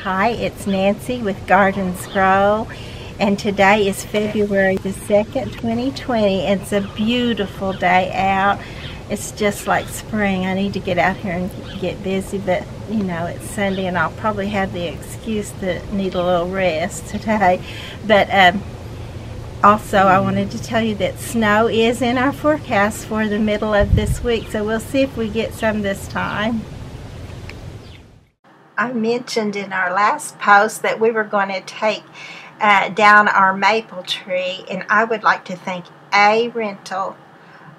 Hi, it's Nancy with Gardens Grow, and today is February the 2nd, 2020. It's a beautiful day out. It's just like spring. I need to get out here and get busy, but you know, it's Sunday and I'll probably have the excuse to need a little rest today. But also, I wanted to tell you that snow is in our forecast for the middle of this week, so we'll see if we get some this time. I mentioned in our last post that we were going to take down our maple tree, and I would like to thank A Rental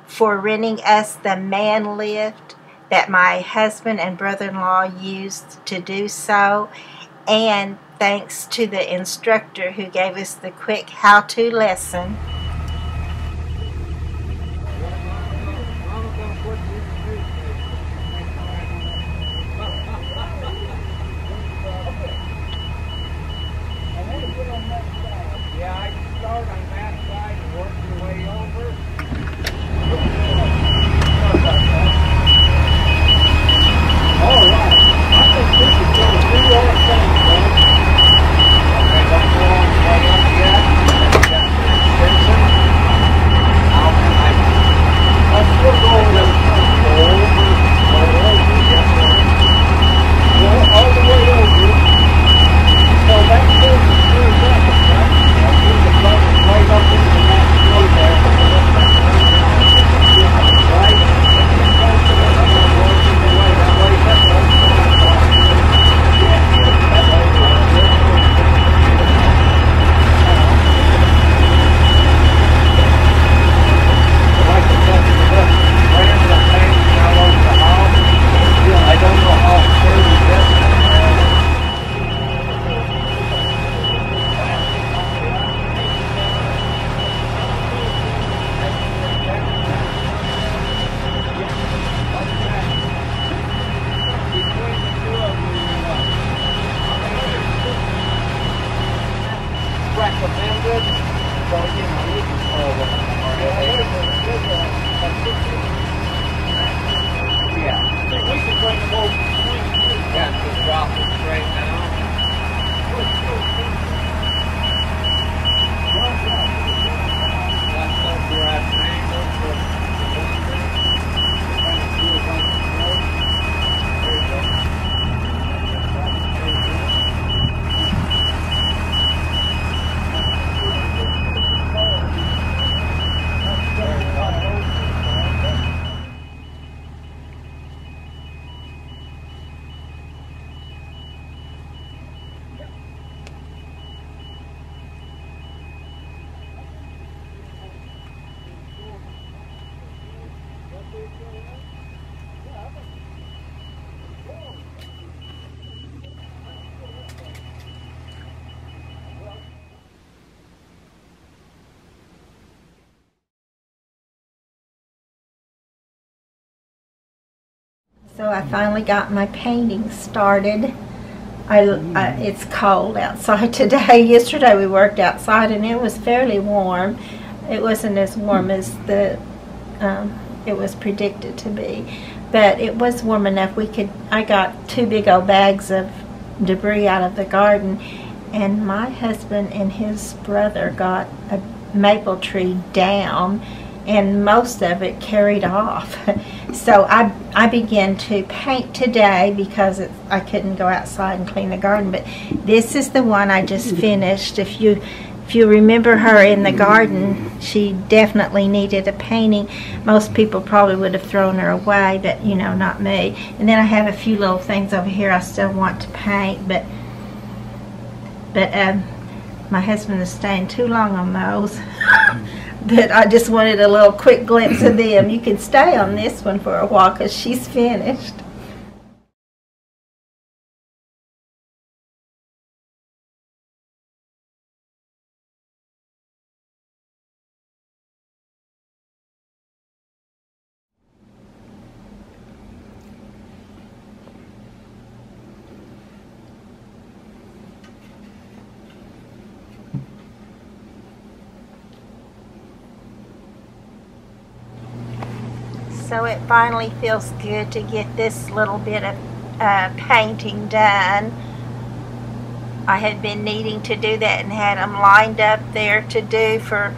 for renting us the man lift that my husband and brother-in-law used to do so, and thanks to the instructor who gave us the quick how-to lesson. Yeah, I can start on that side and work your way over. All right. I think this is going to do our thing, man. Okay, don't go all the way up yet. That's got the extension. Now then, let's look over the yes, sir. Go all the way over. So that's 33 seconds, right? The plug is right up into the next road there. Right? I'm going to work in the way. That way, that's all. Right into the tank, now over the house. I don't know how sturdy this is. Recommended, so you know, you can call them. Yeah. We can bring them over. Yeah, just drop it straight down. That's over at an angle for there you go. So I finally got my painting started. It's cold outside today. Yesterday we worked outside and it was fairly warm. It wasn't as warm as it was predicted to be, but it was warm enough. I got 2 big old bags of debris out of the garden, and my husband and his brother got a maple tree down, and most of it carried off. So I began to paint today because I couldn't go outside and clean the garden. But this is the one I just finished. If you remember her in the garden, she definitely needed a painting. Most people probably would have thrown her away, but you know, not me. And then I have a few little things over here I still want to paint, but my husband is staying too long on those. But I just wanted a little quick glimpse of them. You can stay on this one for a while because she's finished. So it finally feels good to get this little bit of painting done. I had been needing to do that and had them lined up there to do for,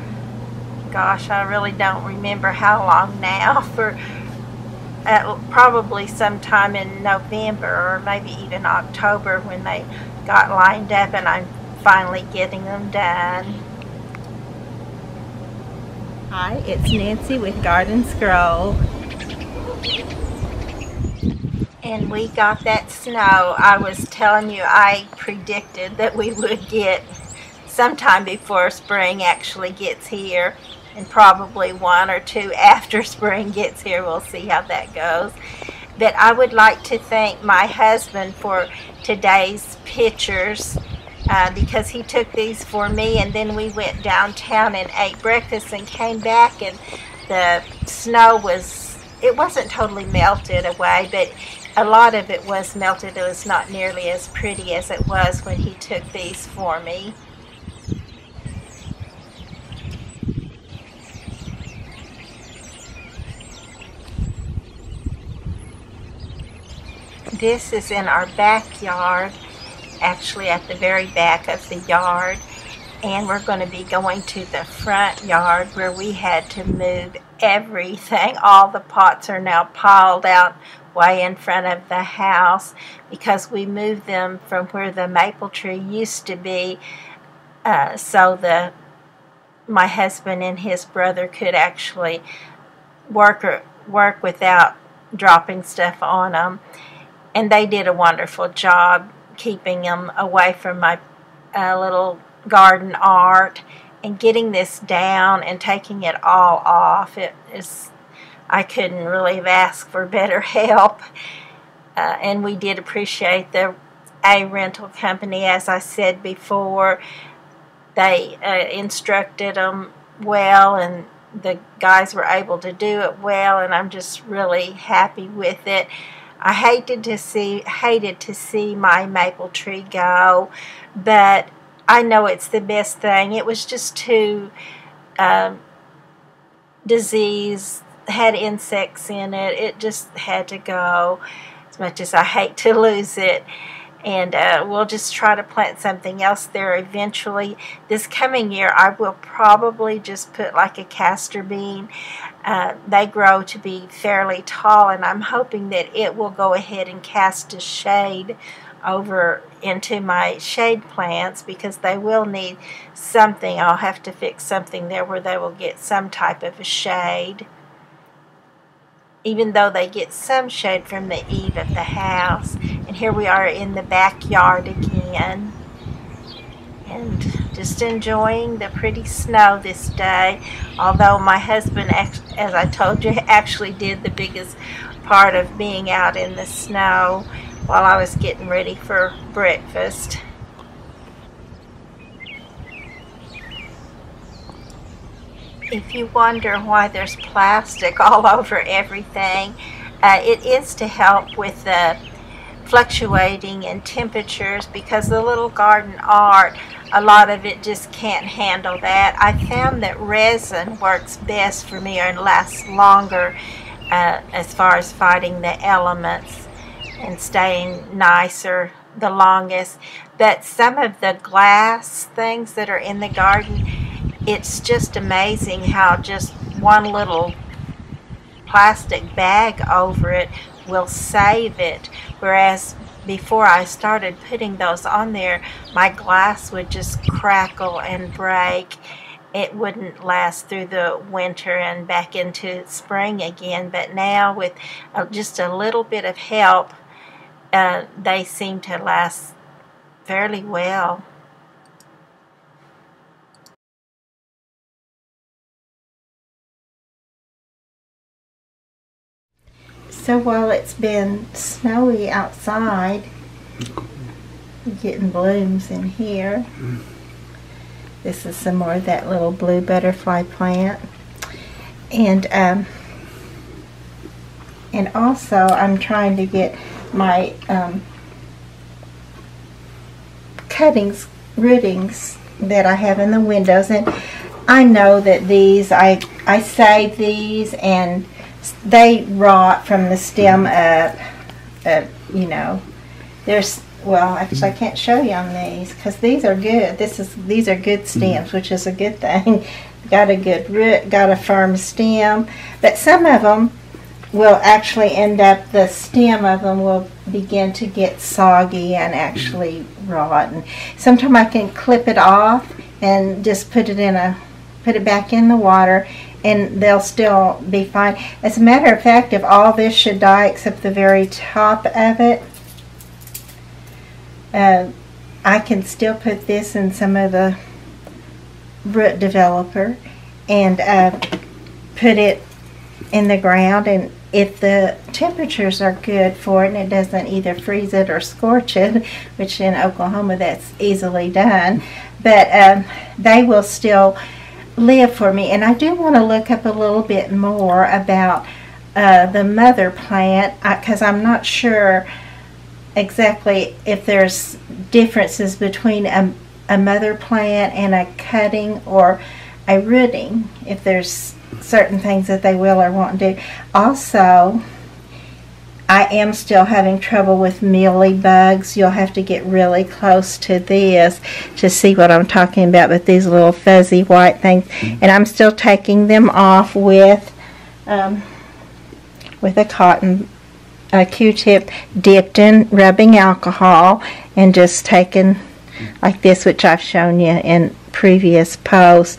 gosh, I really don't remember how long now, for probably sometime in November or maybe even October when they got lined up, and I'm finally getting them done. Hi, it's Nancy with Garden Scroll. And we got that snow. I was telling you I predicted that we would get sometime before spring actually gets here, and probably 1 or 2 after spring gets here. We'll see how that goes. But I would like to thank my husband for today's pictures, because he took these for me, and then we went downtown and ate breakfast and came back, and the snow it wasn't totally melted away, but a lot of it was melted. It was not nearly as pretty as it was when he took these for me. This is in our backyard, actually at the very back of the yard, and we're going to be going to the front yard where we had to move everything. All the pots are now piled out way in front of the house because we moved them from where the maple tree used to be, so my husband and his brother could actually work without dropping stuff on them. And they did a wonderful job keeping them away from my little garden art and getting this down and taking it all off. I couldn't really have asked for better help. And we did appreciate the rental company. As I said before, they instructed them well, and the guys were able to do it well, and I'm just really happy with it. I hated to see my maple tree go, but I know it's the best thing. It was just too diseased, had insects in it. It just had to go, as much as I hate to lose it. And we'll just try to plant something else there eventually. This coming year, I will probably just put like a castor bean. They grow to be fairly tall, and I'm hoping that it will go ahead and cast a shade over into my shade plants, because they will need something. I'll have to fix something there where they will get some type of a shade, even though they get some shade from the eave of the house. And here we are in the backyard again, and just enjoying the pretty snow this day. Although my husband, as I told you, actually did the biggest part of being out in the snow while I was getting ready for breakfast. If you wonder why there's plastic all over everything, it is to help with the fluctuating in temperatures, because the little garden art, a lot of it just can't handle that. I found that resin works best for me and lasts longer as far as fighting the elements and staying nicer the longest. But some of the glass things that are in the garden, it's just amazing how just one little plastic bag over it will save it. Whereas before I started putting those on there, my glass would just crackle and break. It wouldn't last through the winter and back into spring again. But now with just a little bit of help, they seem to last fairly well. So while it's been snowy outside, we're getting blooms in here. This is some more of that little blue butterfly plant. And also I'm trying to get my rootings that I have in the windows. And I know that these, I save these, and they rot from the stem up. You know, well, actually I can't show you on these because these are good. These are good stems, which is a good thing. Got a good root, got a firm stem, but some of them will actually end up, the stem of them will begin to get soggy and actually rotten. Sometimes I can clip it off and just put it back in the water, and they'll still be fine. As a matter of fact, if all this should die except the very top of it, I can still put this in some of the root developer and put it in the ground, and if the temperatures are good for it and it doesn't either freeze it or scorch it, which in Oklahoma that's easily done, but they will still live for me. And I do want to look up a little bit more about the mother plant, because I'm not sure exactly if there's differences between a mother plant and a cutting or a rooting, if there's certain things that they will or won't do. Also, I am still having trouble with mealy bugs. You'll have to get really close to this to see what I'm talking about, but these little fuzzy white things, and I'm still taking them off with a Q-tip dipped in rubbing alcohol, and just taking like this, which I've shown you in previous posts.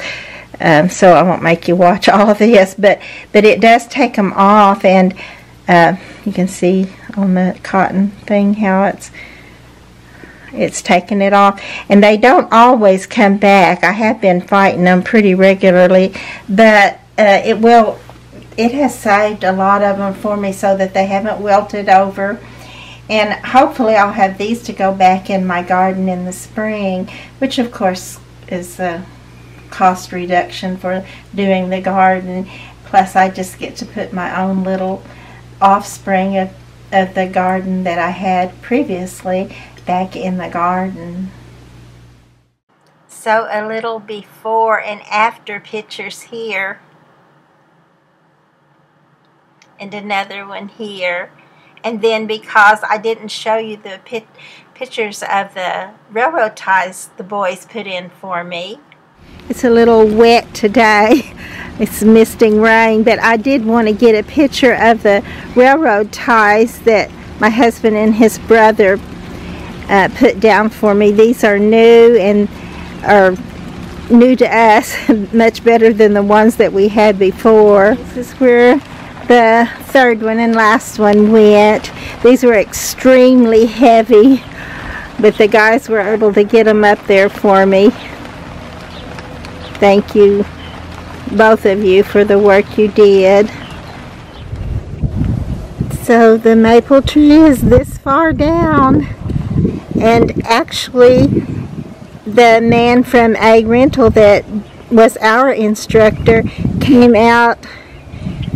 So I won't make you watch all of this, but it does take them off, and you can see on the cotton thing how it's taking it off, and they don't always come back. I have been fighting them pretty regularly, but it has saved a lot of them for me so that they haven't wilted over. And hopefully I'll have these to go back in my garden in the spring, which of course is a cost reduction for doing the garden. Plus I just get to put my own little offspring of the garden that I had previously back in the garden. So a little before and after pictures here, and another one here. And then because I didn't show you the pictures of the railroad ties the boys put in for me. It's a little wet today. It's misting rain, but I did want to get a picture of the railroad ties that my husband and his brother put down for me. These are new and are new to us, much better than the ones that we had before. This is where the third one and last one went. These were extremely heavy, but the guys were able to get them up there for me. Thank you, both of you, for the work you did. So the maple tree is this far down, and actually the man from Ag Rental that was our instructor came out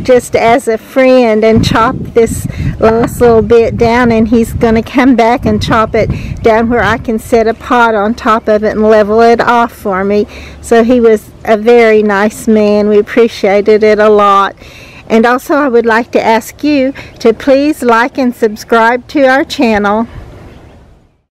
just as a friend and chopped this last little bit down, and he's going to come back and chop it down where I can set a pot on top of it and level it off for me. So he was a very nice man. We appreciated it a lot. And also I would like to ask you to please like and subscribe to our channel.